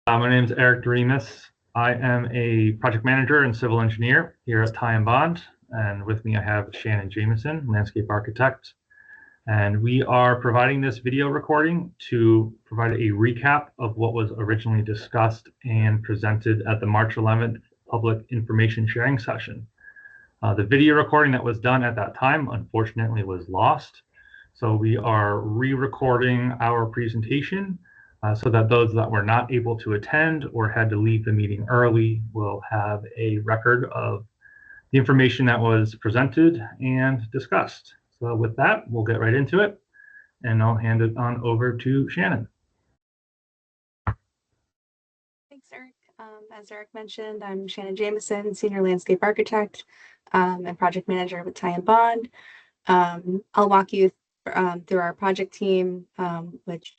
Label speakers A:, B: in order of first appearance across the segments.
A: My name is Eric Doremus. I am a project manager and civil engineer here at Ty and Bond, and with me I have Shannon Jameson, landscape architect. And we are providing this video recording to provide a recap of what was originally discussed and presented at the March 11th public information sharing session. The video recording that was done at that time, unfortunately, was lost. So we are re-recording our presentation so that those that were not able to attend or had to leave the meeting early will have a record of the information that was presented and discussed. So with that, we'll get right into it, and I'll hand it on over to Shannon.
B: Thanks, Eric. As Eric mentioned, I'm Shannon Jameson, Senior Landscape Architect and Project Manager with Ty and Bond. I'll walk you through our project team, which,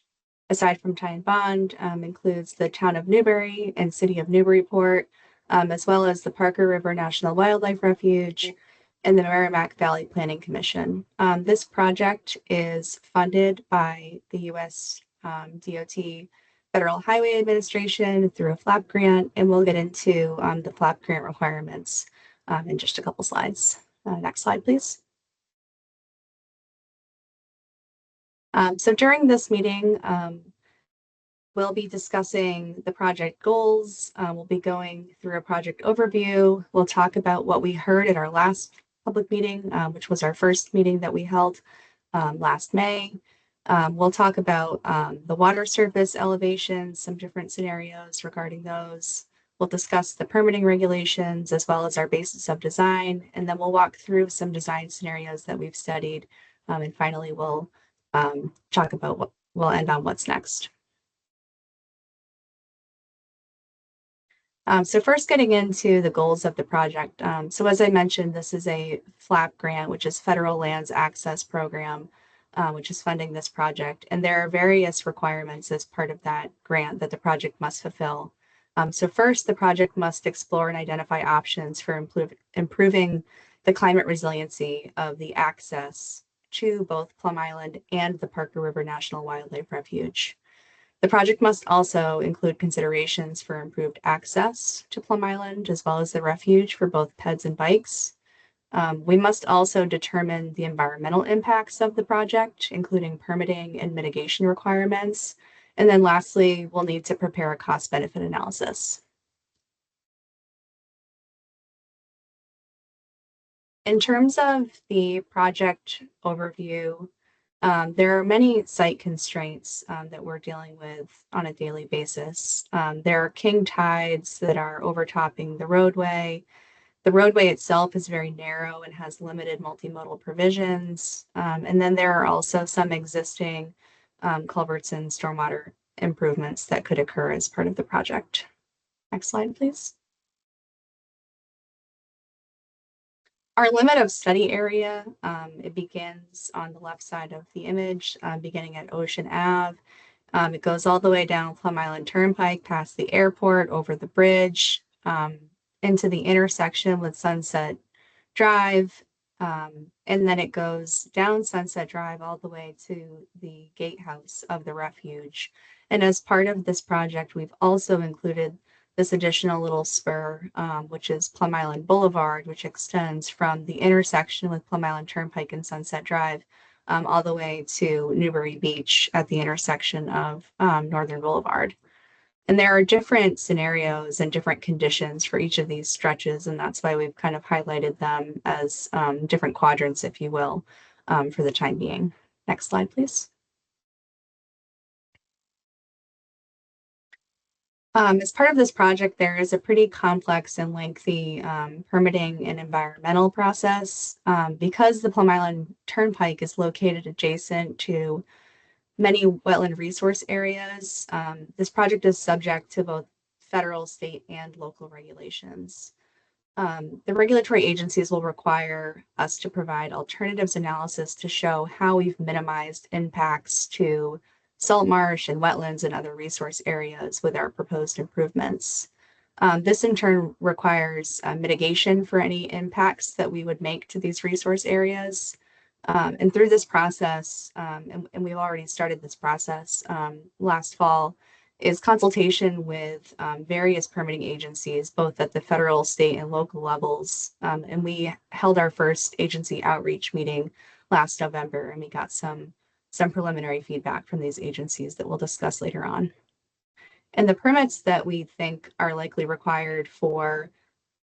B: aside from Ty and Bond, includes the Town of Newbury and City of Newburyport, as well as the Parker River National Wildlife Refuge and the Merrimack Valley Planning Commission. This project is funded by the U.S. DOT Federal Highway Administration through a FLAP grant, and we'll get into the FLAP grant requirements in just a couple slides. Next slide, please. So during this meeting, we'll be discussing the project goals. We'll be going through a project overview. We'll talk about what we heard at our last public meeting, which was our first meeting that we held last May. We'll talk about the water surface elevations, some different scenarios regarding those. We'll discuss the permitting regulations as well as our basis of design, and then we'll walk through some design scenarios that we've studied. And finally, we'll talk about we'll end on what's next. So first getting into the goals of the project. So as I mentioned, this is a FLAP grant, which is Federal Lands Access Program, which is funding this project. And there are various requirements as part of that grant that the project must fulfill. So first, the project must explore and identify options for improving the climate resiliency of the access to both Plum Island and the Parker River National Wildlife Refuge. The project must also include considerations for improved access to Plum Island, as well as the refuge for both peds and bikes. We must also determine the environmental impacts of the project, including permitting and mitigation requirements. And then lastly, we'll need to prepare a cost-benefit analysis. In terms of the project overview, there are many site constraints that we're dealing with on a daily basis. There are king tides that are overtopping the roadway. The roadway itself is very narrow and has limited multimodal provisions. And then there are also some existing culverts and stormwater improvements that could occur as part of the project. Next slide, please. Our limit of study area, it begins on the left side of the image, beginning at Ocean Ave. It goes all the way down Plum Island Turnpike, past the airport, over the bridge, into the intersection with Sunset Drive, and then it goes down Sunset Drive all the way to the gatehouse of the refuge. And as part of this project, we've also included this additional little spur, which is Plum Island Boulevard, which extends from the intersection with Plum Island Turnpike and Sunset Drive all the way to Newbury Beach at the intersection of Northern Boulevard. And there are different scenarios and different conditions for each of these stretches, and that's why we've kind of highlighted them as different quadrants, if you will, for the time being. Next slide, please. As part of this project, there is a pretty complex and lengthy permitting and environmental process. Because the Plum Island Turnpike is located adjacent to many wetland resource areas, this project is subject to both federal, state, and local regulations. The regulatory agencies will require us to provide alternatives analysis to show how we've minimized impacts to salt marsh and wetlands and other resource areas with our proposed improvements. This in turn requires mitigation for any impacts that we would make to these resource areas. And through this process, and we've already started this process last fall, is consultation with various permitting agencies, both at the federal, state, and local levels. And we held our first agency outreach meeting last November, and we got some preliminary feedback from these agencies that we'll discuss later on. And the permits that we think are likely required for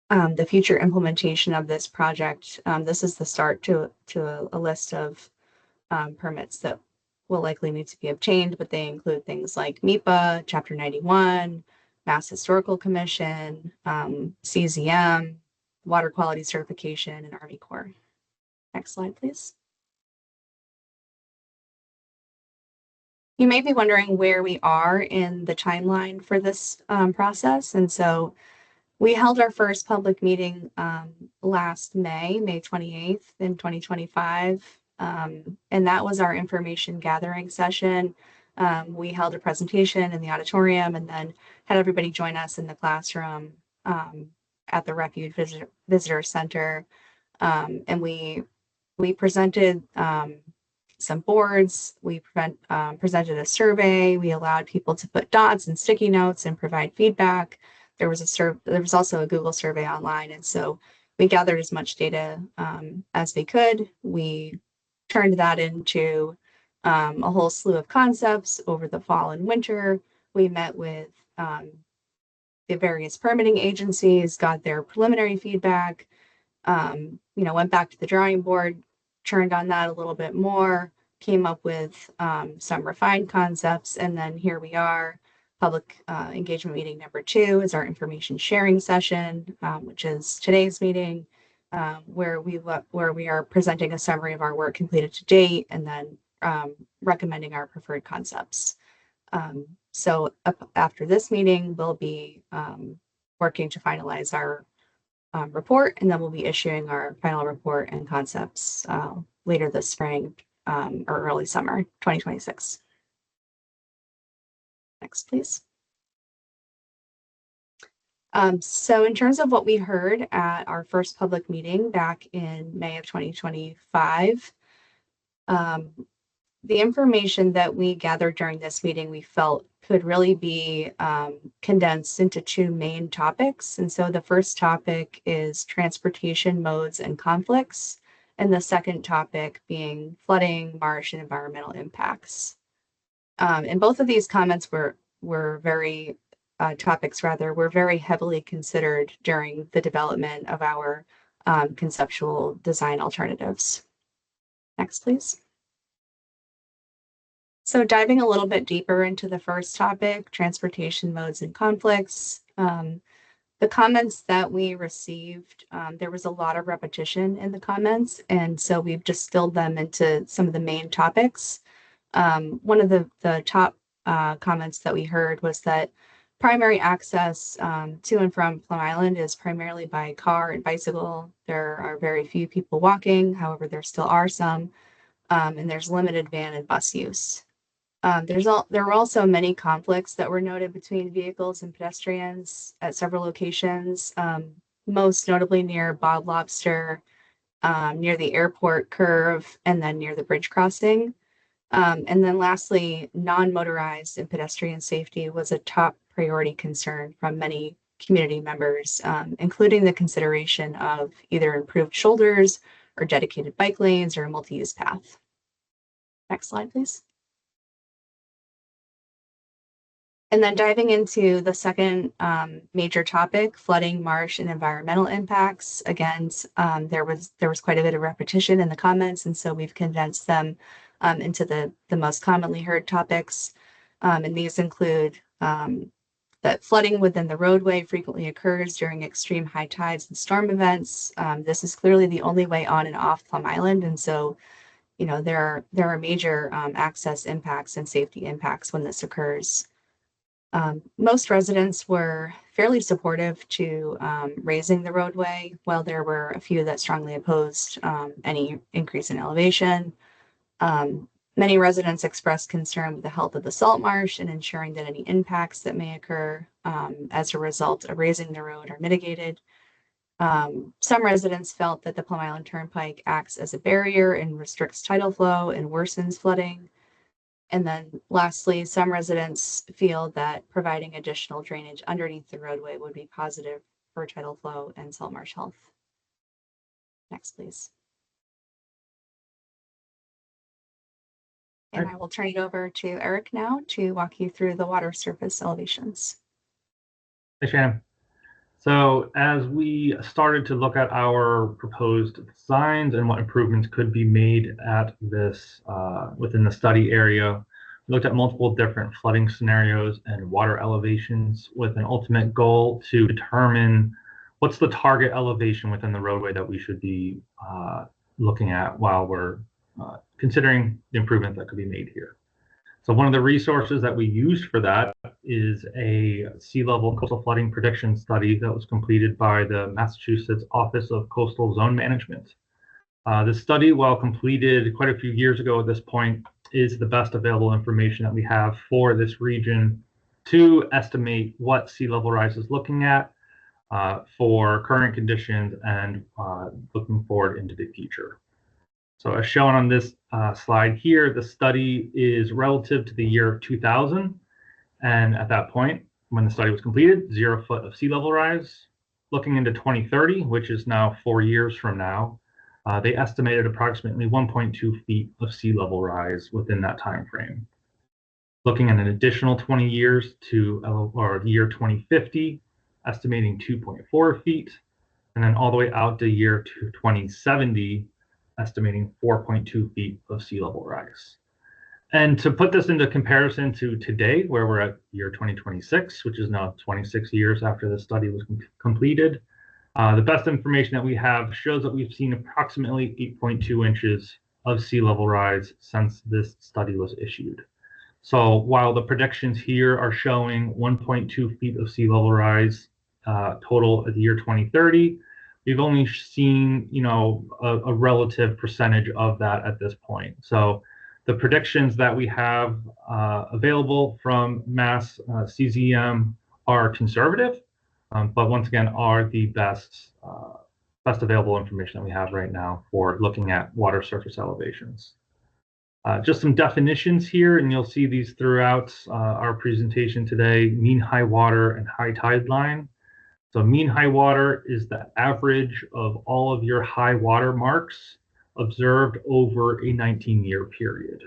B: the future implementation of this project, this is the start to a list of permits that will likely need to be obtained, but they include things like MEPA, Chapter 91, Mass Historical Commission, CZM, Water Quality Certification, and Army Corps. Next slide, please. You may be wondering where we are in the timeline for this process. And so we held our first public meeting last May 28th in 2025. And that was our information gathering session. We held a presentation in the auditorium and then had everybody join us in the classroom at the Refuge Visitor Center. And we presented some boards. We presented a survey. We allowed people to put dots and sticky notes and provide feedback. There was also a Google survey online, and so we gathered as much data as we could. We turned that into a whole slew of concepts over the fall and winter. We met with the various permitting agencies, got their preliminary feedback, went back to the drawing board, turned on that a little bit more, came up with some refined concepts, and then here we are. Public engagement meeting number 2 is our information sharing session, which is today's meeting, where we are presenting a summary of our work completed to date and then recommending our preferred concepts. So after this meeting, we'll be working to finalize our report, and then we'll be issuing our final report and concepts later this spring or early summer 2026. Next, please. So in terms of what we heard at our first public meeting back in May of 2025, the information that we gathered during this meeting we felt could really be condensed into 2 main topics. And so the first topic is transportation modes and conflicts, and the second topic being flooding, marsh, and environmental impacts. And both of these comments were very were very heavily considered during the development of our conceptual design alternatives. Next, please. So diving a little bit deeper into the first topic, transportation modes and conflicts, the comments that we received, there was a lot of repetition in the comments, and so we've distilled them into some of the main topics. One of the top comments that we heard was that primary access to and from Plum Island is primarily by car and bicycle. There are very few people walking, however, there still are some, and there's limited van and bus use. There were also many conflicts that were noted between vehicles and pedestrians at several locations, most notably near Bob Lobster, near the airport curve, and then near the bridge crossing. And then lastly, non-motorized and pedestrian safety was a top priority concern from many community members, including the consideration of either improved shoulders or dedicated bike lanes or a multi-use path. Next slide, please. And then diving into the second major topic, flooding, marsh, and environmental impacts. Again, there was quite a bit of repetition in the comments, and so we've condensed them into the most commonly heard topics. And these include that flooding within the roadway frequently occurs during extreme high tides and storm events. This is clearly the only way on and off Plum Island, and so there are major access impacts and safety impacts when this occurs. Most residents were fairly supportive to raising the roadway, while there were a few that strongly opposed any increase in elevation. Many residents expressed concern with the health of the salt marsh and ensuring that any impacts that may occur as a result of raising the road are mitigated. Some residents felt that the Plum Island Turnpike acts as a barrier and restricts tidal flow and worsens flooding. And then lastly, some residents feel that providing additional drainage underneath the roadway would be positive for tidal flow and salt marsh health. Next, please. And I will turn it over to Eric now to walk you through the water surface elevations.
A: Hey, Shannon. So as we started to look at our proposed designs and what improvements could be made at this within the study area, we looked at multiple different flooding scenarios and water elevations with an ultimate goal to determine what's the target elevation within the roadway that we should be looking at while we're considering the improvement that could be made here. So one of the resources that we used for that is a sea level coastal flooding prediction study that was completed by the Massachusetts Office of Coastal Zone Management. This study, while completed quite a few years ago at this point, is the best available information that we have for this region to estimate what sea level rise is looking at for current conditions and looking forward into the future. So as shown on this slide here, the study is relative to the year 2000. And at that point, when the study was completed, 0 foot of sea level rise. Looking into 2030, which is now 4 years from now, they estimated approximately 1.2 feet of sea level rise within that time frame. Looking at an additional 20 years to year 2050, estimating 2.4 feet, and then all the way out to year 2070, estimating 4.2 feet of sea level rise. And to put this into comparison to today, where we're at year 2026, which is now 26 years after the study was completed, the best information that we have shows that we've seen approximately 8.2 inches of sea level rise since this study was issued. So while the predictions here are showing 1.2 feet of sea level rise total at the year 2030, we've only seen, a relative percentage of that at this point. So the predictions that we have available from Mass CZM are conservative, but once again are the best available information that we have right now for looking at water surface elevations. Just some definitions here, and you'll see these throughout our presentation today: mean high water and high tide line. So mean high water is the average of all of your high water marks observed over a 19-year period.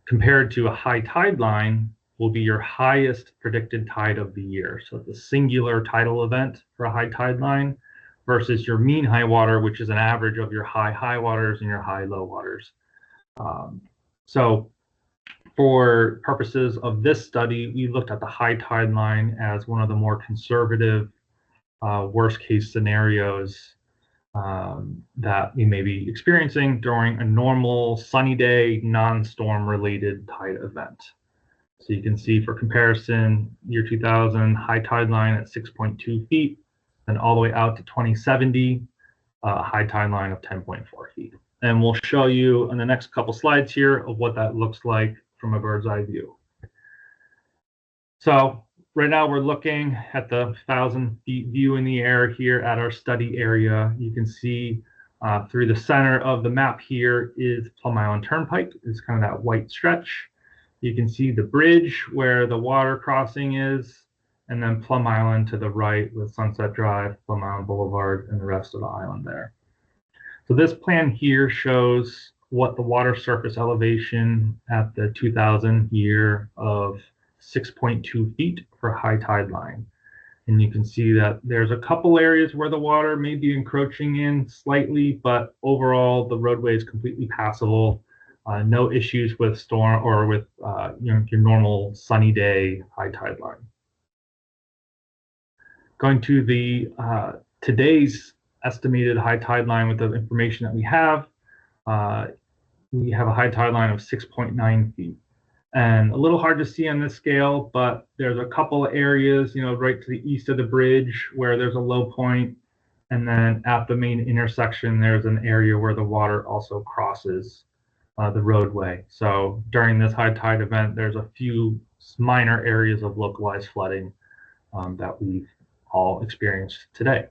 A: Compared to a high tide line will be your highest predicted tide of the year. So the singular tidal event for a high tide line versus your mean high water, which is an average of your high waters and your high low waters. So for purposes of this study, we looked at the high tide line as one of the more conservative worst case scenarios that we may be experiencing during a normal sunny day, non-storm related tide event. So you can see for comparison, year 2000, high tide line at 6.2 feet, then all the way out to 2070, high tide line of 10.4 feet. And we'll show you in the next couple slides here of what that looks like from a bird's eye view. So right now we're looking at the 1,000 feet view in the air here at our study area. You can see through the center of the map here is Plum Island Turnpike. It's kind of that white stretch. You can see the bridge where the water crossing is, and then Plum Island to the right with Sunset Drive, Plum Island Boulevard, and the rest of the island there. So this plan here shows what the water surface elevation at the 2000 year of 6.2 feet for high tide line. And you can see that there's a couple areas where the water may be encroaching in slightly, but overall the roadway is completely passable. No issues with storm or with your normal sunny day high tide line. Going to the today's estimated high tide line with the information that we have a high tide line of 6.9 feet. And a little hard to see on this scale, but there's a couple of areas, right to the east of the bridge where there's a low point. And then at the main intersection, there's an area where the water also crosses the roadway. So during this high tide event, there's a few minor areas of localized flooding that we've all experienced today.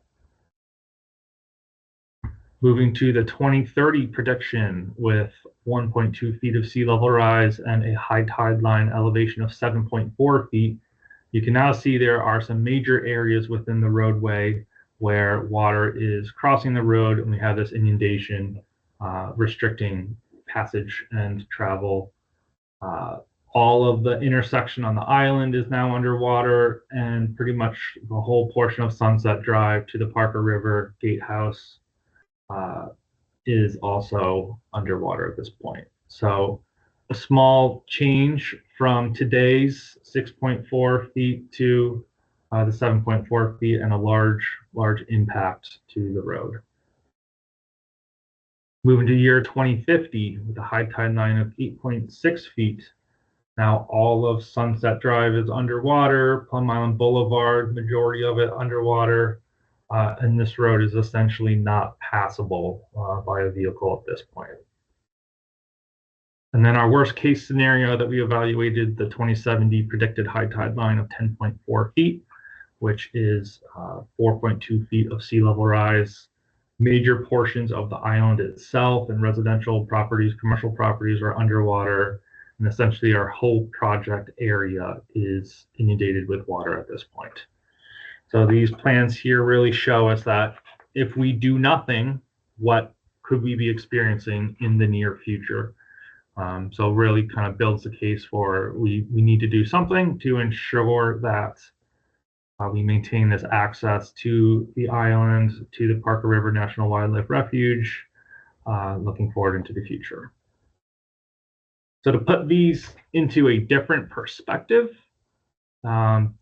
A: Moving to the 2030 prediction with 1.2 feet of sea level rise and a high tide line elevation of 7.4 feet, you can now see there are some major areas within the roadway where water is crossing the road, and we have this inundation restricting passage and travel. All of the intersection on the island is now underwater, and pretty much the whole portion of Sunset Drive to the Parker River Gatehouse is also underwater at this point. So a small change from today's 6.4 feet to the 7.4 feet, and a large impact to the road. Moving to year 2050 with a high tide line of 8.6 feet. Now all of Sunset Drive is underwater, Plum Island Boulevard, majority of it underwater, and this road is essentially not passable by a vehicle at this point. And then our worst case scenario that we evaluated, the 2070 predicted high tide line of 10.4 feet, which is 4.2 feet of sea level rise. Major portions of the island itself and residential properties, commercial properties are underwater, and essentially our whole project area is inundated with water at this point. So these plans here really show us that if we do nothing, what could we be experiencing in the near future? So really kind of builds the case for we need to do something to ensure that we maintain this access to the island, to the Parker River National Wildlife Refuge, looking forward into the future. So to put these into a different perspective,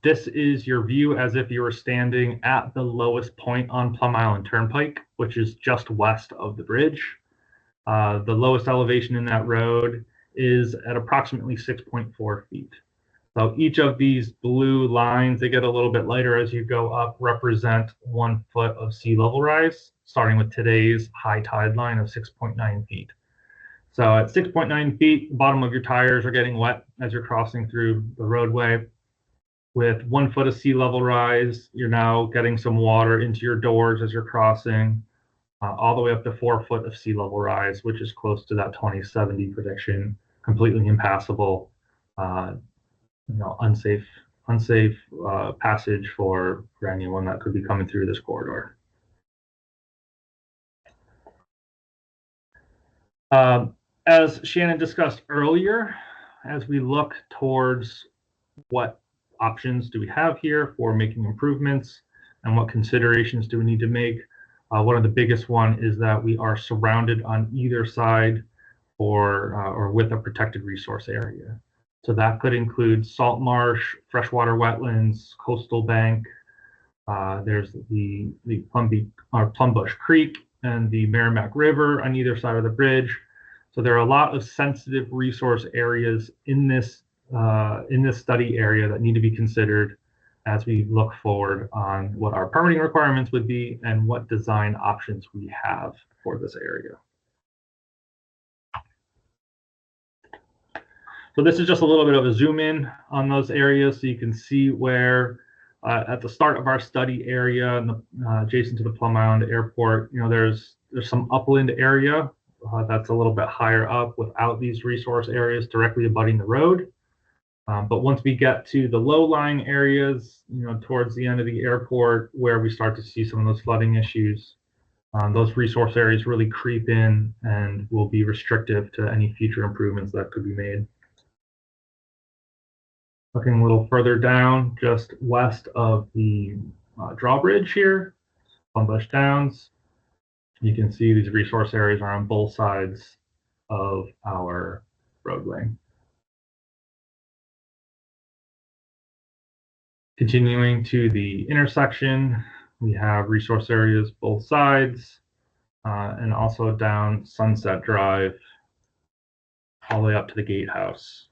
A: this is your view as if you were standing at the lowest point on Plum Island Turnpike, which is just west of the bridge. The lowest elevation in that road is at approximately 6.4 feet. So each of these blue lines, they get a little bit lighter as you go up, represent 1 foot of sea level rise, starting with today's high tide line of 6.9 feet. So at 6.9 feet, the bottom of your tires are getting wet as you're crossing through the roadway. With 1 foot of sea level rise, you're now getting some water into your doors as you're crossing, all the way up to 4 foot of sea level rise, which is close to that 2070 prediction, completely impassable. Unsafe passage for anyone that could be coming through this corridor. As Shannon discussed earlier, as we look towards what options do we have here for making improvements and what considerations do we need to make, one of the biggest one is that we are surrounded on either side or with a protected resource area. So that could include salt marsh, freshwater wetlands, coastal bank. There's the Plumbush Creek and the Merrimack River on either side of the bridge. So there are a lot of sensitive resource areas in this study area that need to be considered as we look forward on what our permitting requirements would be and what design options we have for this area. So this is just a little bit of a zoom in on those areas, so you can see where at the start of our study area, adjacent to the Plum Island Airport, there's some upland area that's a little bit higher up without these resource areas directly abutting the road. But once we get to the low-lying areas, towards the end of the airport, where we start to see some of those flooding issues, those resource areas really creep in and will be restrictive to any future improvements that could be made. Looking a little further down, just west of the drawbridge here, Plumbush Downs, you can see these resource areas are on both sides of our roadway. Continuing to the intersection, we have resource areas both sides, and also down Sunset Drive, all the way up to the gatehouse.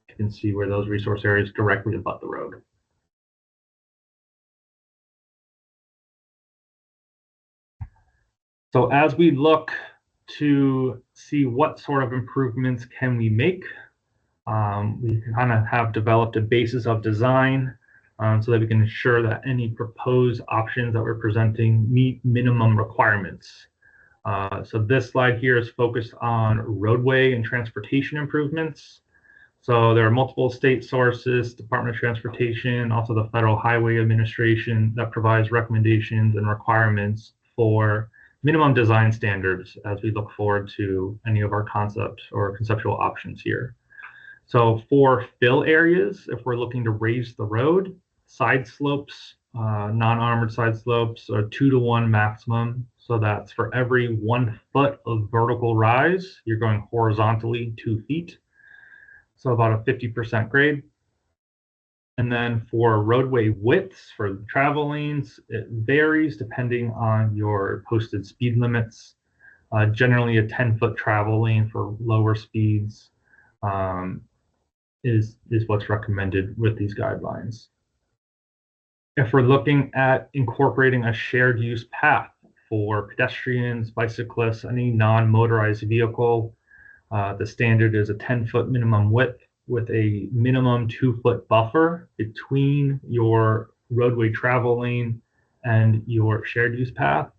A: You can see where those resource areas directly abut the road. So as we look to see what sort of improvements can we make, we kind of have developed a basis of design so that we can ensure that any proposed options that we're presenting meet minimum requirements. So this slide here is focused on roadway and transportation improvements. So there are multiple state sources, Department of Transportation, also the Federal Highway Administration, that provides recommendations and requirements for minimum design standards as we look forward to any of our concept or conceptual options here. So for fill areas, if we're looking to raise the road, side slopes, non-armored side slopes are 2-to-1 maximum. So that's for every 1 foot of vertical rise, you're going horizontally 2 feet. So about a 50% grade. And then for roadway widths for the travel lanes, it varies depending on your posted speed limits. Generally, a 10-foot travel lane for lower speeds is what's recommended with these guidelines. If we're looking at incorporating a shared use path for pedestrians, bicyclists, any non-motorized vehicle, the standard is a 10-foot minimum width with a minimum 2-foot buffer between your roadway travel lane and your shared use path.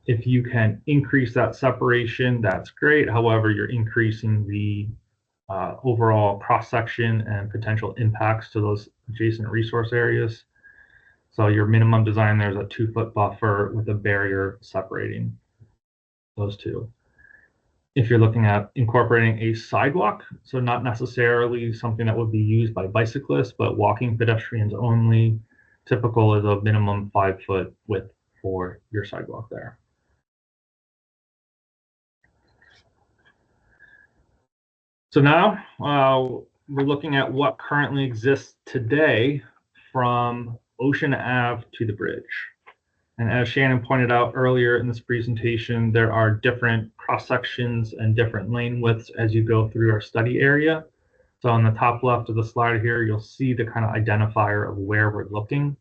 A: If you can increase that separation, that's great. However, you're increasing the overall cross-section and potential impacts to those adjacent resource areas. So your minimum design there is a 2-foot buffer with a barrier separating those two. If you're looking at incorporating a sidewalk, so not necessarily something that would be used by bicyclists, but walking pedestrians only, typical is a minimum 5-foot width for your sidewalk there. So now we're looking at what currently exists today from Ocean Ave to the bridge. And as Shannon pointed out earlier in this presentation, there are different cross sections and different lane widths as you go through our study area. So on the top left of the slide here, you'll see the kind of identifier of where we're looking.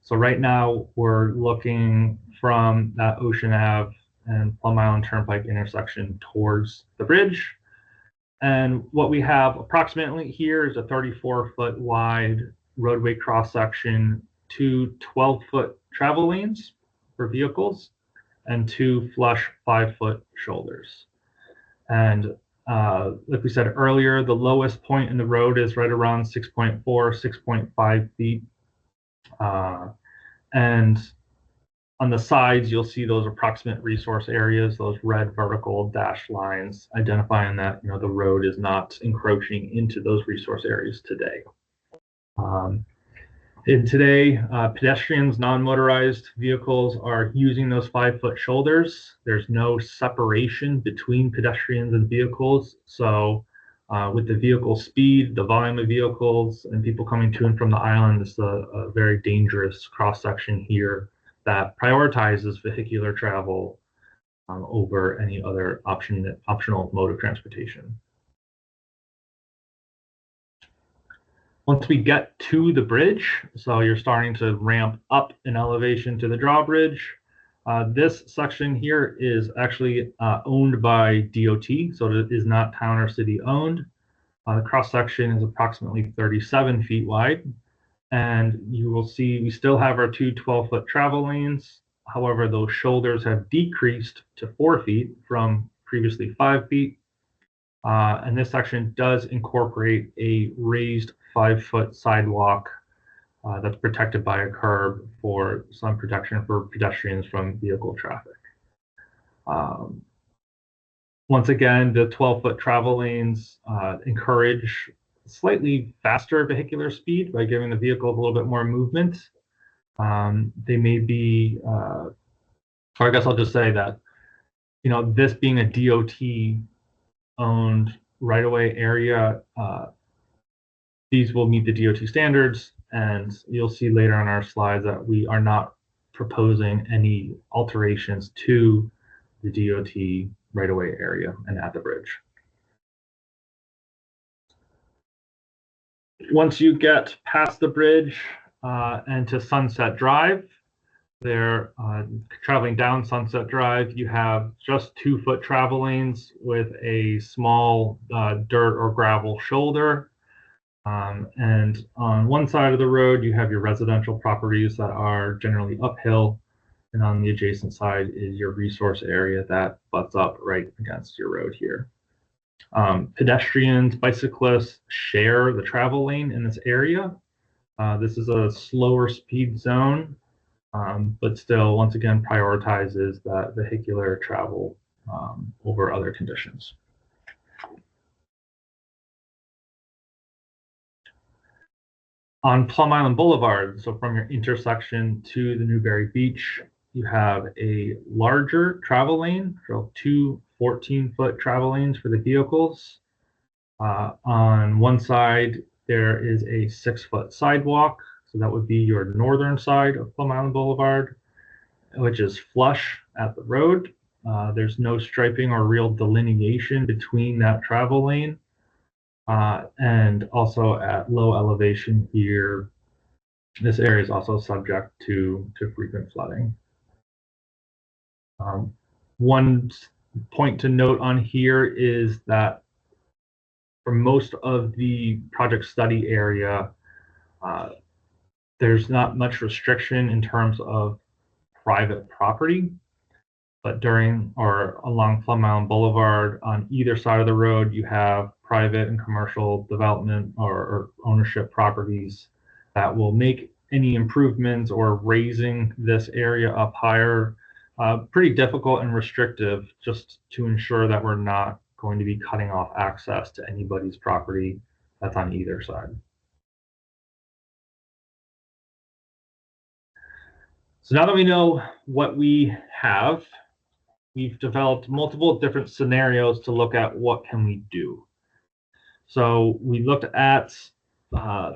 A: So right now we're looking from that Ocean Ave and Plum Island Turnpike intersection towards the bridge. And what we have approximately here is a 34-foot wide roadway cross section, 2 12-foot travel lanes for vehicles, and 2 flush 5-foot shoulders. And like we said earlier, the lowest point in the road is right around 6.4, 6.5 feet. And on the sides, you'll see those approximate resource areas, those red vertical dashed lines, identifying that the road is not encroaching into those resource areas today. And today, pedestrians, non-motorized vehicles are using those 5-foot shoulders. There's no separation between pedestrians and vehicles. So with the vehicle speed, the volume of vehicles, and people coming to and from the island, it's a very dangerous cross-section here that prioritizes vehicular travel over any other optional mode of transportation. Once we get to the bridge, so you're starting to ramp up in elevation to the drawbridge, this section here is actually owned by DOT, so it is not town or city owned. The cross section is approximately 37 feet wide. And you will see we still have our 2 12-foot travel lanes. However, those shoulders have decreased to 4 feet from previously 5 feet. And this section does incorporate a raised 5-foot sidewalk that's protected by a curb for some protection for pedestrians from vehicle traffic. Once again, the 12-foot travel lanes encourage slightly faster vehicular speed by giving the vehicle a little bit more movement. They may be, or I guess I'll just say that, this being a DOT-owned right-of-way area, these will meet the DOT standards, and you'll see later on our slides that we are not proposing any alterations to the DOT right-of-way area and at the bridge. Once you get past the bridge and to Sunset Drive, they're traveling down Sunset Drive, you have just 2-foot travel lanes with a small dirt or gravel shoulder. And on one side of the road, you have your residential properties that are generally uphill. And on the adjacent side is your resource area that butts up right against your road here. Pedestrians, bicyclists share the travel lane in this area. This is a slower speed zone, but still, once again, prioritizes that vehicular travel over other conditions. On Plum Island Boulevard, so from your intersection to the Newberry Beach, you have a larger travel lane, so two 14-foot travel lanes for the vehicles. On one side, there is a 6-foot sidewalk, so that would be your northern side of Plum Island Boulevard, which is flush at the road. There's no striping or real delineation between that travel lane. And also at low elevation here, this area is also subject to frequent flooding. One point to note on here is that for most of the project study area, there's not much restriction in terms of private property. But during or along Plum Island Boulevard, on either side of the road, you have private and commercial development or ownership properties that will make any improvements or raising this area up higher pretty difficult and restrictive, just to ensure that we're not going to be cutting off access to anybody's property that's on either side. So now that we know what we have, we've developed multiple different scenarios to look at what can we do. So we looked at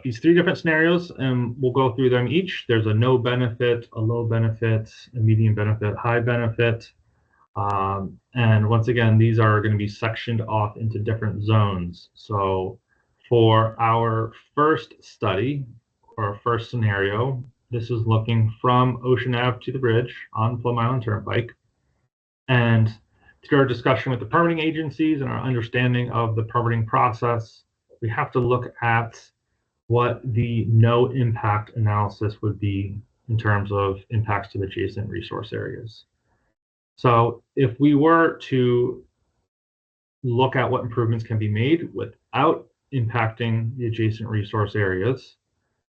A: these 3 different scenarios, and we'll go through them each. There's a no benefit, a low benefit, a medium benefit, high benefit. And once again, these are going to be sectioned off into different zones. So for our first study, or our first scenario, this is looking from Ocean Ave to the bridge on Plum Island Turnpike. And through our discussion with the permitting agencies and our understanding of the permitting process, we have to look at what the no impact analysis would be in terms of impacts to adjacent resource areas. So if we were to look at what improvements can be made without impacting the adjacent resource areas,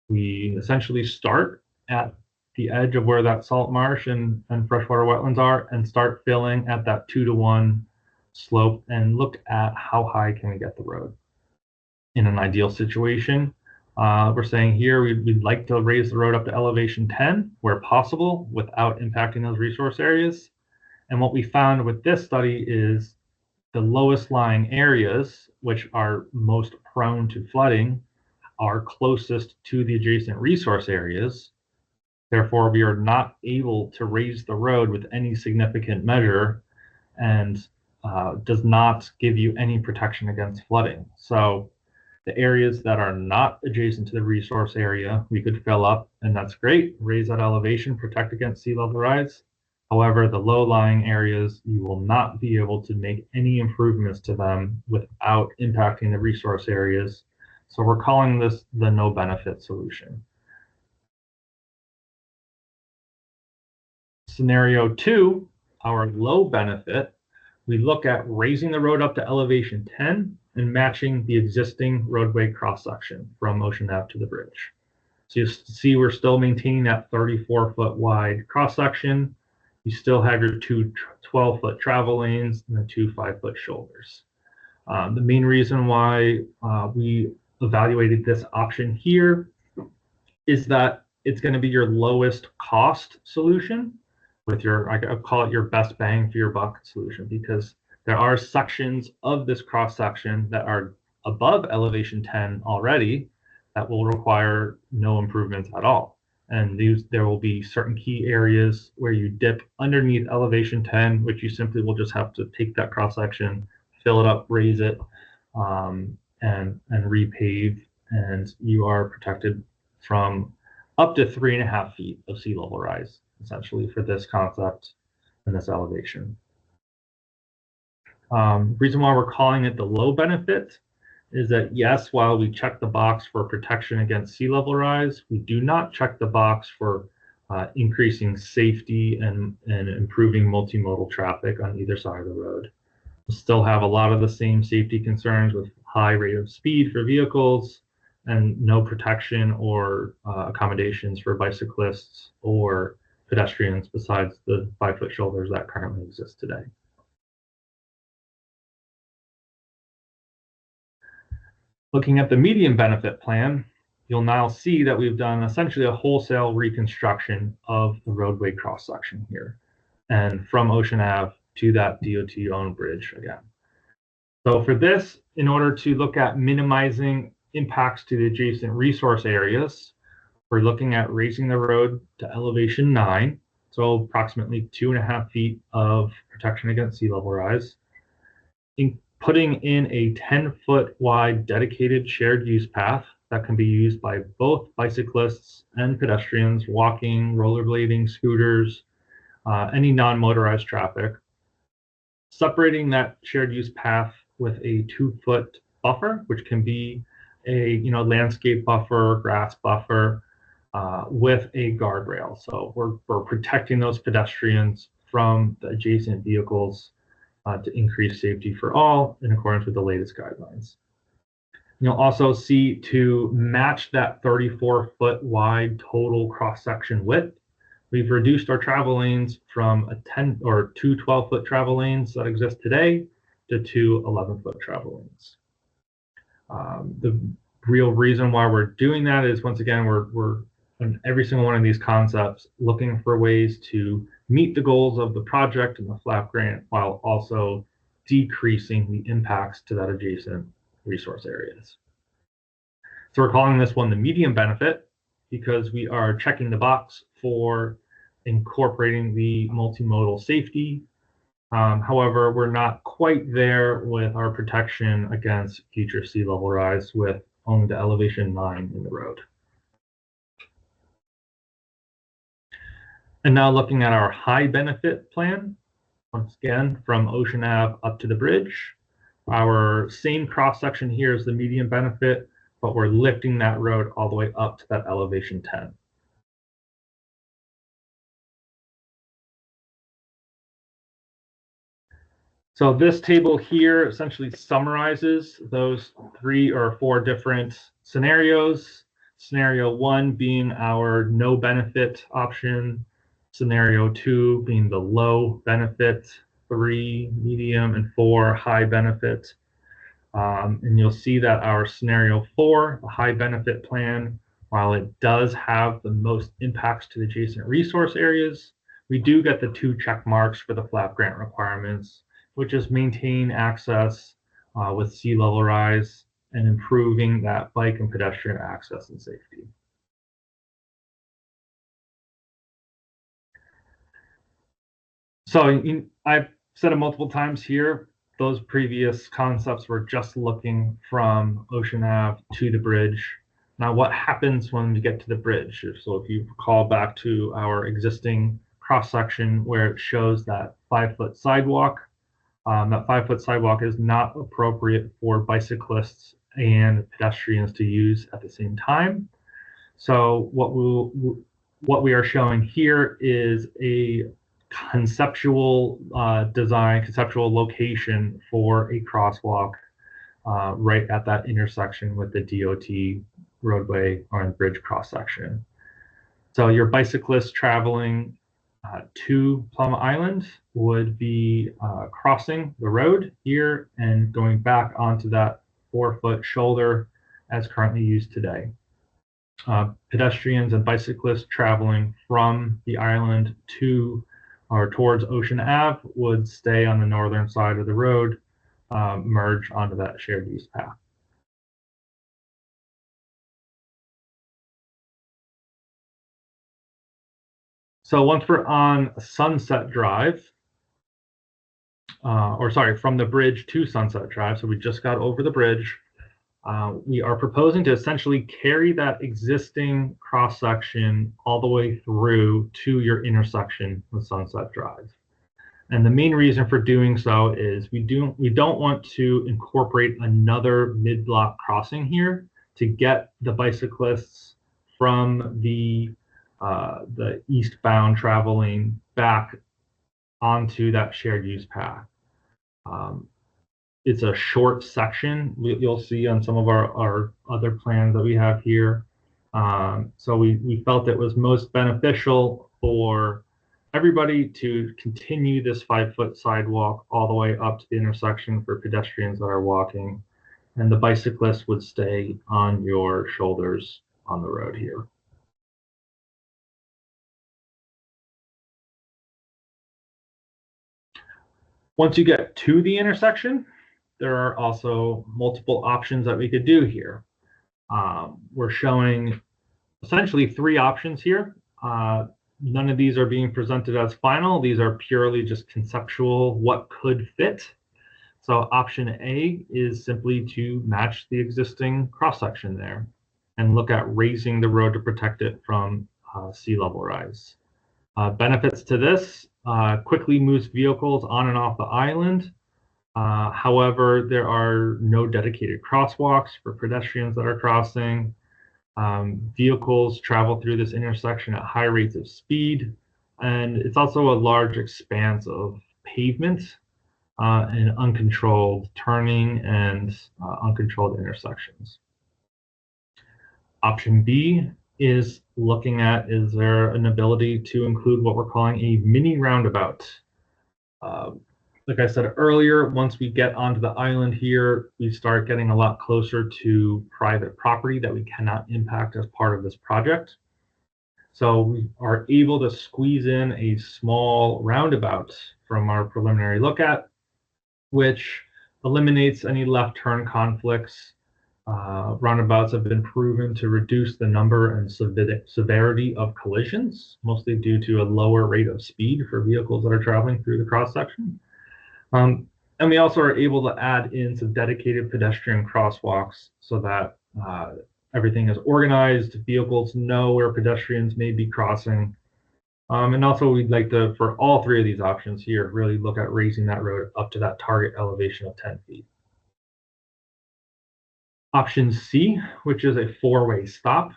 A: we essentially start at the edge of where that salt marsh and freshwater wetlands are and start filling at that 2-to-1 slope and look at how high can we get the road. In an ideal situation, we're saying here we'd like to raise the road up to elevation 10 where possible without impacting those resource areas. And what we found with this study is the lowest lying areas, which are most prone to flooding, are closest to the adjacent resource areas. Therefore, we are not able to raise the road with any significant measure and does not give you any protection against flooding. So the areas that are not adjacent to the resource area, we could fill up, and that's great. Raise that elevation, protect against sea level rise. However, the low-lying areas, you will not be able to make any improvements to them without impacting the resource areas. So we're calling this the no benefit solution. Scenario 2, our low benefit, we look at raising the road up to elevation 10 and matching the existing roadway cross-section from Ocean Ave to the bridge. So you see we're still maintaining that 34-foot wide cross-section. You still have your 2 12-foot travel lanes and the 2 5-foot shoulders. The main reason why we evaluated this option here is that it's going to be your lowest cost solution with your, I'll call it your best bang for your buck solution, because there are sections of this cross section that are above elevation 10 already that will require no improvements at all. And there will be certain key areas where you dip underneath elevation 10, which you simply will just have to take that cross section, fill it up, raise it, and repave, and you are protected from up to 3.5 feet of sea level rise, essentially, for this concept and this elevation. Reason why we're calling it the low benefit is that, yes, while we check the box for protection against sea level rise, we do not check the box for increasing safety and improving multimodal traffic on either side of the road. We'll still have a lot of the same safety concerns with high rate of speed for vehicles and no protection or accommodations for bicyclists or pedestrians besides the 5-foot shoulders that currently exist today. Looking at the medium benefit plan, you'll now see that we've done essentially a wholesale reconstruction of the roadway cross section here and from Ocean Ave to that DOT-owned bridge again. So for this, in order to look at minimizing impacts to the adjacent resource areas, we're looking at raising the road to elevation 9, so approximately 2.5 feet of protection against sea level rise, putting in a 10-foot wide dedicated shared use path that can be used by both bicyclists and pedestrians, walking, rollerblading, scooters, any non-motorized traffic. Separating that shared use path with a 2-foot buffer, which can be a landscape buffer, grass buffer, with a guardrail. So we're protecting those pedestrians from the adjacent vehicles to increase safety for all in accordance with the latest guidelines. You'll also see to match that 34-foot wide total cross-section width, we've reduced our travel lanes from two 12-foot travel lanes that exist today to two 11-foot travel lanes. The real reason why we're doing that is, once again, we're in every single one of these concepts looking for ways to meet the goals of the project and the FLAP grant while also decreasing the impacts to that adjacent resource areas. So we're calling this one the medium benefit because we are checking the box for incorporating the multimodal safety. However, we're not quite there with our protection against future sea level rise with only the elevation 9 in the road. And now looking at our high benefit plan, once again, from Ocean Ave up to the bridge, our same cross section here is the medium benefit, but we're lifting that road all the way up to that elevation 10. So this table here essentially summarizes those 3 or 4 different scenarios. Scenario 1 being our no benefit option, scenario 2 being the low benefit, 3 medium, and 4 high benefit. And you'll see that our scenario 4, the high benefit plan, while it does have the most impacts to the adjacent resource areas, we do get the 2 check marks for the FLAP grant requirements, which is maintain access with sea level rise and improving that bike and pedestrian access and safety. So I've said it multiple times here, those previous concepts were just looking from Ocean Ave to the bridge. Now, what happens when we get to the bridge? So if you recall back to our existing cross section where it shows that 5-foot sidewalk, that 5-foot sidewalk is not appropriate for bicyclists and pedestrians to use at the same time. So what we are showing here is a conceptual design, conceptual location for a crosswalk right at that intersection with the DOT roadway or bridge cross section. So your bicyclist traveling to Plum Island would be crossing the road here and going back onto that 4-foot shoulder as currently used today. Pedestrians and bicyclists traveling from the island to or towards Ocean Ave would stay on the northern side of the road, merge onto that shared use path. So once we're on Sunset Drive, from the bridge to Sunset Drive, so we just got over the bridge, we are proposing to essentially carry that existing cross section all the way through to your intersection with Sunset Drive. And the main reason for doing so is we don't want to incorporate another mid-block crossing here to get the bicyclists from the the eastbound traveling back onto that shared use path. It's a short section you'll see on some of our other plans that we have here. So we felt it was most beneficial for everybody to continue this 5-foot sidewalk all the way up to the intersection for pedestrians that are walking, and the bicyclists would stay on your shoulders on the road here. Once you get to the intersection, there are also multiple options that we could do here. We're showing essentially 3 options here. None of these are being presented as final. These are purely just conceptual, what could fit. So option A is simply to match the existing cross-section there and look at raising the road to protect it from sea level rise. Benefits to this, quickly moves vehicles on and off the island. However, there are no dedicated crosswalks for pedestrians that are crossing. Vehicles travel through this intersection at high rates of speed, and it's also a large expanse of pavement and uncontrolled turning and uncontrolled intersections. Option B is looking at, is there an ability to include what we're calling a mini roundabout? Like I said earlier, once we get onto the island here, we start getting a lot closer to private property that we cannot impact as part of this project. So we are able to squeeze in a small roundabout from our preliminary look at, which eliminates any left turn conflicts. Roundabouts have been proven to reduce the number and severity of collisions, mostly due to a lower rate of speed for vehicles that are traveling through the cross section. And we also are able to add in some dedicated pedestrian crosswalks so that everything is organized, vehicles know where pedestrians may be crossing. And also we'd like to, for all 3 of these options here, really look at raising that road up to that target elevation of 10 feet. Option C, which is a 4-way stop,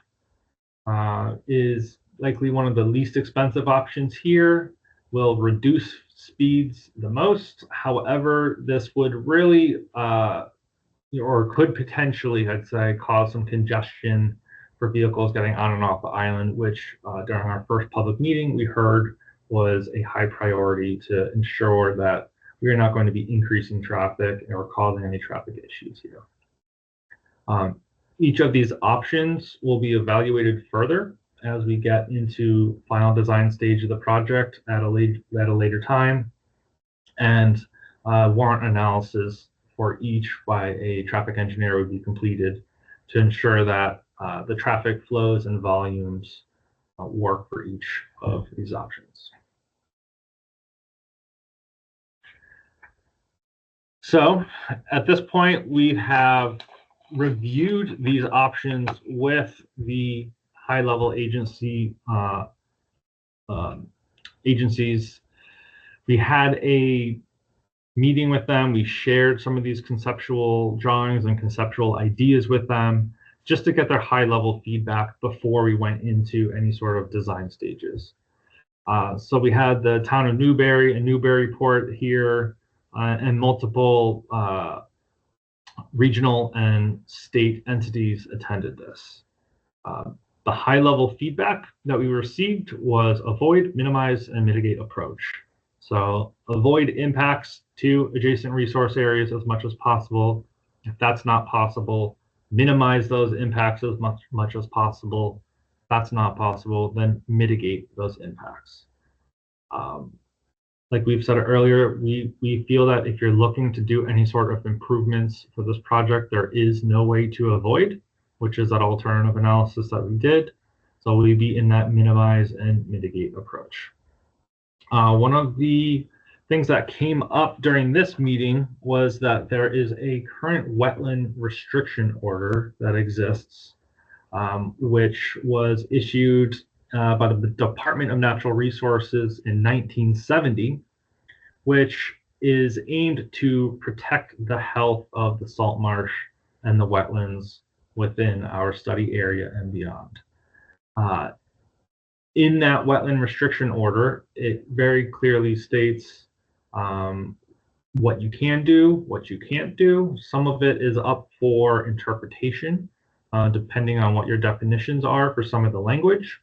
A: is likely one of the least expensive options here, will reduce speeds the most. However, this would really, or could potentially, I'd say, cause some congestion for vehicles getting on and off the island, which during our first public meeting we heard was a high priority to ensure that we are not going to be increasing traffic or causing any traffic issues here. Each of these options will be evaluated further as we get into final design stage of the project at a later time, and warrant analysis for each by a traffic engineer would be completed to ensure that the traffic flows and volumes work for each of these options. So at this point, we have reviewed these options with the high-level agencies. We had a meeting with them. We shared some of these conceptual drawings and conceptual ideas with them just to get their high-level feedback before we went into any sort of design stages. So we had the town of Newbury and Newburyport here and multiple regional and state entities attended this. The high-level feedback that we received was avoid, minimize, and mitigate approach. So avoid impacts to adjacent resource areas as much as possible. If that's not possible, minimize those impacts as much as possible. If that's not possible, then mitigate those impacts. Like we've said earlier, we feel that if you're looking to do any sort of improvements for this project, there is no way to avoid, which is that alternative analysis that we did. So we'll be in that minimize and mitigate approach. One of the things that came up during this meeting was that there is a current wetland restriction order that exists, which was issued by the Department of Natural Resources in 1970, which is aimed to protect the health of the salt marsh and the wetlands within our study area and beyond. In that wetland restriction order, it very clearly states what you can do, what you can't do. Some of it is up for interpretation, depending on what your definitions are for some of the language.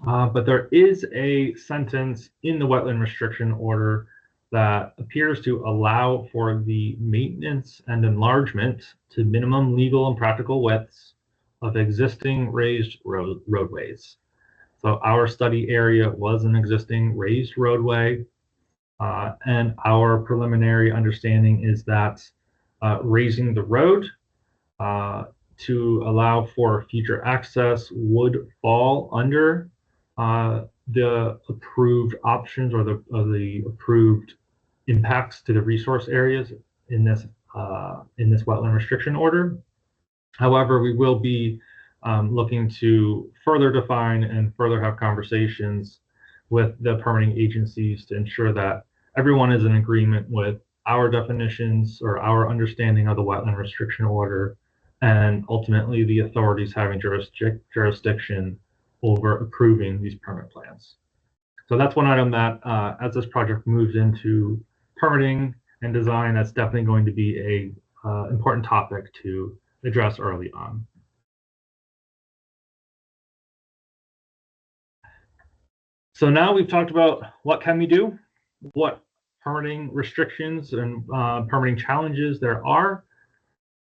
A: But there is a sentence in the wetland restriction order that appears to allow for the maintenance and enlargement to minimum legal and practical widths of existing raised roadways. So our study area was an existing raised roadway, and our preliminary understanding is that raising the road to allow for future access would fall under the approved options or the approved impacts to the resource areas in this wetland restriction order. However, we will be looking to further define and further have conversations with the permitting agencies to ensure that everyone is in agreement with our definitions or our understanding of the wetland restriction order, and ultimately the authorities having jurisdiction over approving these permit plans. So that's one item that as this project moves into permitting and design, that's definitely going to be a important topic to address early on. So now we've talked about what can we do, what permitting restrictions and permitting challenges there are,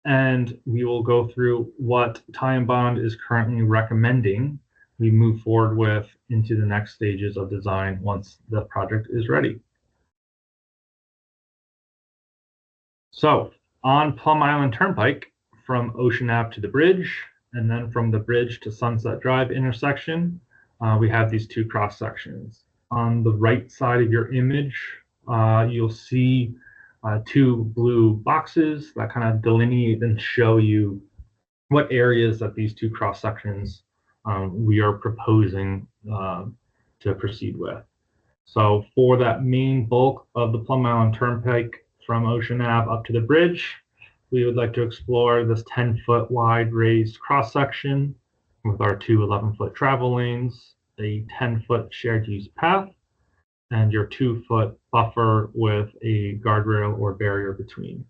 A: and we will go through what Ty and Bond is currently recommending we move forward with into the next stages of design once the project is ready. So on Plum Island Turnpike, from Ocean Ave to the bridge, and then from the bridge to Sunset Drive intersection, we have these two cross sections. On the right side of your image, you'll see two blue boxes that kind of delineate and show you what areas that these two cross sections we are proposing to proceed with. So for that main bulk of the Plum Island Turnpike from Ocean Ave up to the bridge, we would like to explore this 10-foot wide raised cross section with our two 11-foot travel lanes, a 10-foot shared use path, and your 2-foot buffer with a guardrail or barrier between.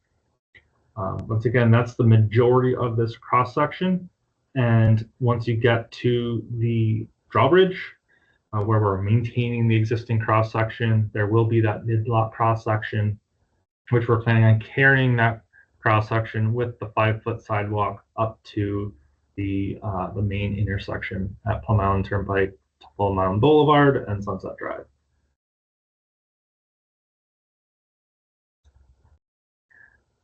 A: Once again, that's the majority of this cross section. And once you get to the drawbridge, where we're maintaining the existing cross section, there will be that mid-lot cross section, which we're planning on carrying that cross section with the 5-foot sidewalk up to the main intersection at Plum Island Turnpike, Plum Island Boulevard, and Sunset Drive.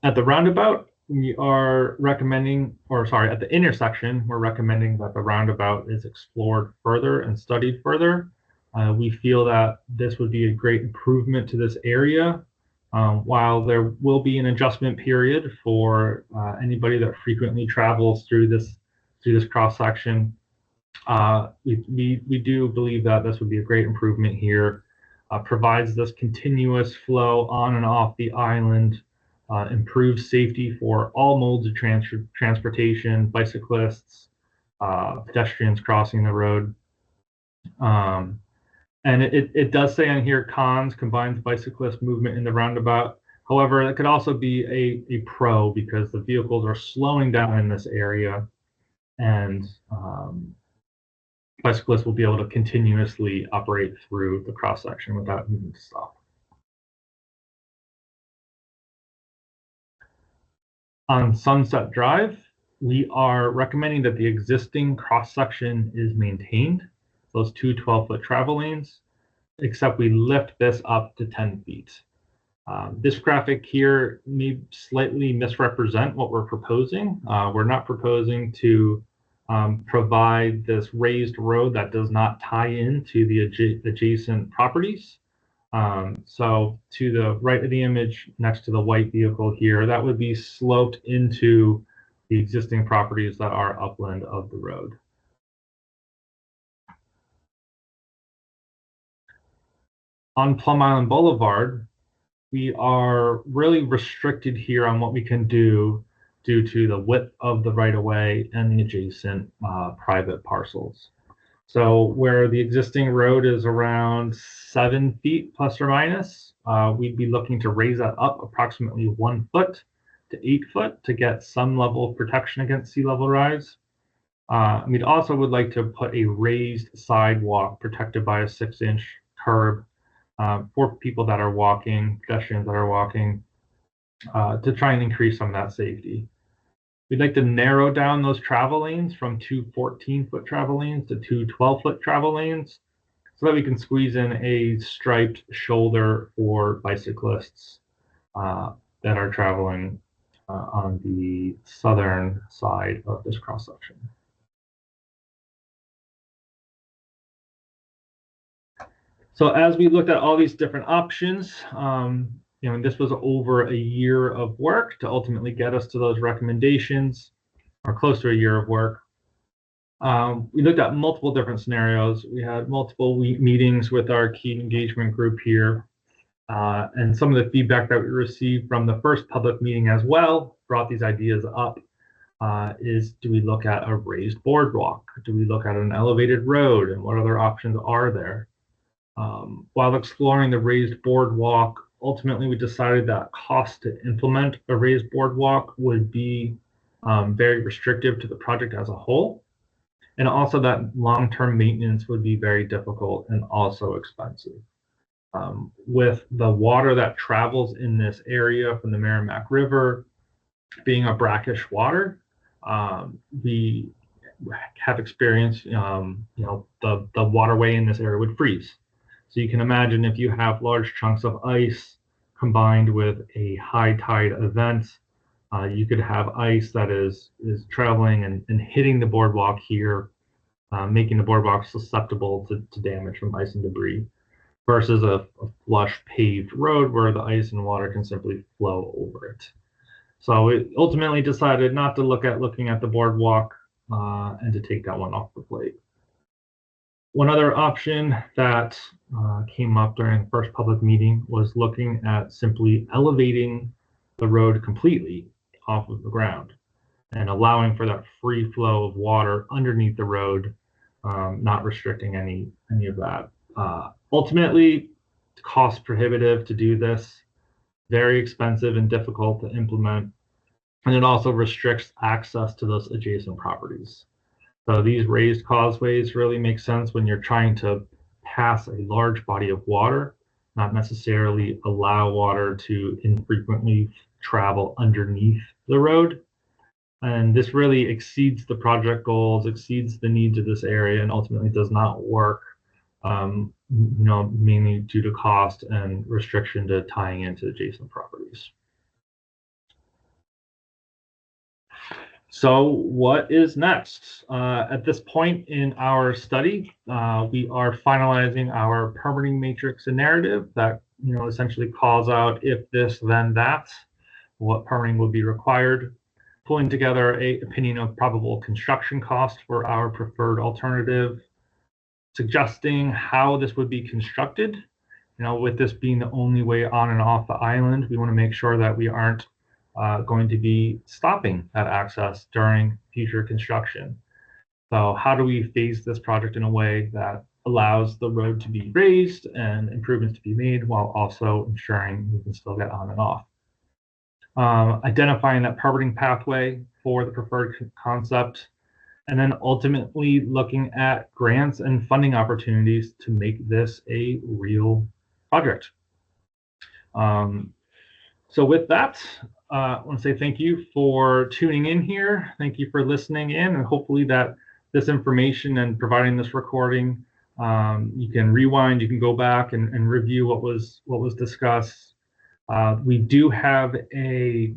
A: At the roundabout, we are recommending, or sorry, at the intersection, we're recommending that the roundabout is explored further and studied further. We feel that this would be a great improvement to this area. While there will be an adjustment period for anybody that frequently travels through this cross section, we do believe that this would be a great improvement here. Provides this continuous flow on and off the island, improves safety for all modes of transportation, bicyclists, pedestrians crossing the road. And it does say on here, cons, combines bicyclist movement in the roundabout. However, it could also be a pro because the vehicles are slowing down in this area, and bicyclists will be able to continuously operate through the cross section without needing to stop. On Sunset Drive, we are recommending that the existing cross section is maintained, those two 12-foot travel lanes, except we lift this up to 10 feet. This graphic here may slightly misrepresent what we're proposing. We're not proposing to provide this raised road that does not tie into the adjacent properties. So to the right of the image, next to the white vehicle here, that would be sloped into the existing properties that are upland of the road. On Plum Island Boulevard, we are really restricted here on what we can do due to the width of the right-of-way and the adjacent private parcels. So where the existing road is around 7 feet plus or minus, we'd be looking to raise that up approximately 1 foot to 8 foot to get some level of protection against sea level rise. We'd also would like to put a raised sidewalk protected by a 6-inch curb for people that are walking, pedestrians that are walking, to try and increase some of that safety. We'd like to narrow down those travel lanes from 2 14-foot travel lanes to 2 12-foot travel lanes so that we can squeeze in a striped shoulder for bicyclists that are traveling on the southern side of this cross section. So as we looked at all these different options, this was over a year of work to ultimately get us to those recommendations, or close to a year of work. We looked at multiple different scenarios. We had multiple meetings with our key engagement group here. And some of the feedback that we received from the first public meeting as well brought these ideas up. Is, do we look at a raised boardwalk? Do we look at an elevated road? And what other options are there? While exploring the raised boardwalk, ultimately we decided that cost to implement a raised boardwalk would be very restrictive to the project as a whole. And also that long-term maintenance would be very difficult and also expensive. With the water that travels in this area from the Merrimack River being a brackish water, we have experienced, the waterway in this area would freeze. So you can imagine if you have large chunks of ice combined with a high tide event, you could have ice that is traveling and hitting the boardwalk here, making the boardwalk susceptible to damage from ice and debris, versus a flush paved road where the ice and water can simply flow over it. So we ultimately decided not to looking at the boardwalk and to take that one off the plate. One other option that came up during the first public meeting was looking at simply elevating the road completely off of the ground and allowing for that free flow of water underneath the road, not restricting any of that. Ultimately, cost prohibitive to do this, very expensive and difficult to implement, and it also restricts access to those adjacent properties. So these raised causeways really make sense when you're trying to pass a large body of water, not necessarily allow water to infrequently travel underneath the road. And this really exceeds the project goals, exceeds the needs of this area, and ultimately does not work, mainly due to cost and restriction to tying into adjacent properties. So what is next? At this point in our study, we are finalizing our permitting matrix and narrative that essentially calls out if this, then that, what permitting will be required, pulling together an opinion of probable construction cost for our preferred alternative, suggesting how this would be constructed. With this being the only way on and off the island, we want to make sure that we aren't going to be stopping that access during future construction. So how do we phase this project in a way that allows the road to be raised and improvements to be made while also ensuring we can still get on and off? Identifying that permitting pathway for the preferred concept, and then ultimately looking at grants and funding opportunities to make this a real project. So with that, I want to say thank you for tuning in here. Thank you for listening in, and hopefully that this information and providing this recording, you can rewind, you can go back and review what was discussed. We do have a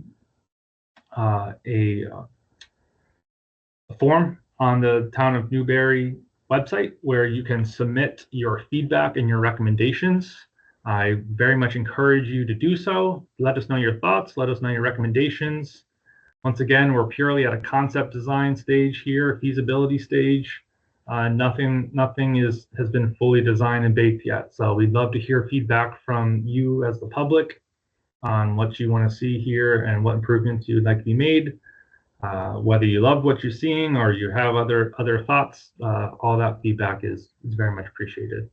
A: form on the Town of Newberry website where you can submit your feedback and your recommendations. I very much encourage you to do so. Let us know your thoughts. Let us know your recommendations. Once again, we're purely at a concept design stage here, feasibility stage. Nothing has been fully designed and baked yet. So we'd love to hear feedback from you as the public on what you want to see here and what improvements you would like to be made. Whether you love what you're seeing or you have other thoughts, all that feedback is very much appreciated.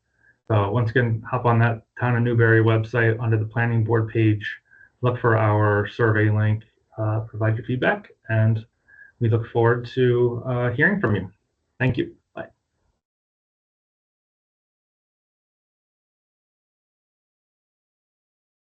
A: So once again, hop on that Town of Newbury website under the planning board page, look for our survey link, provide your feedback, and we look forward to hearing from you. Thank you.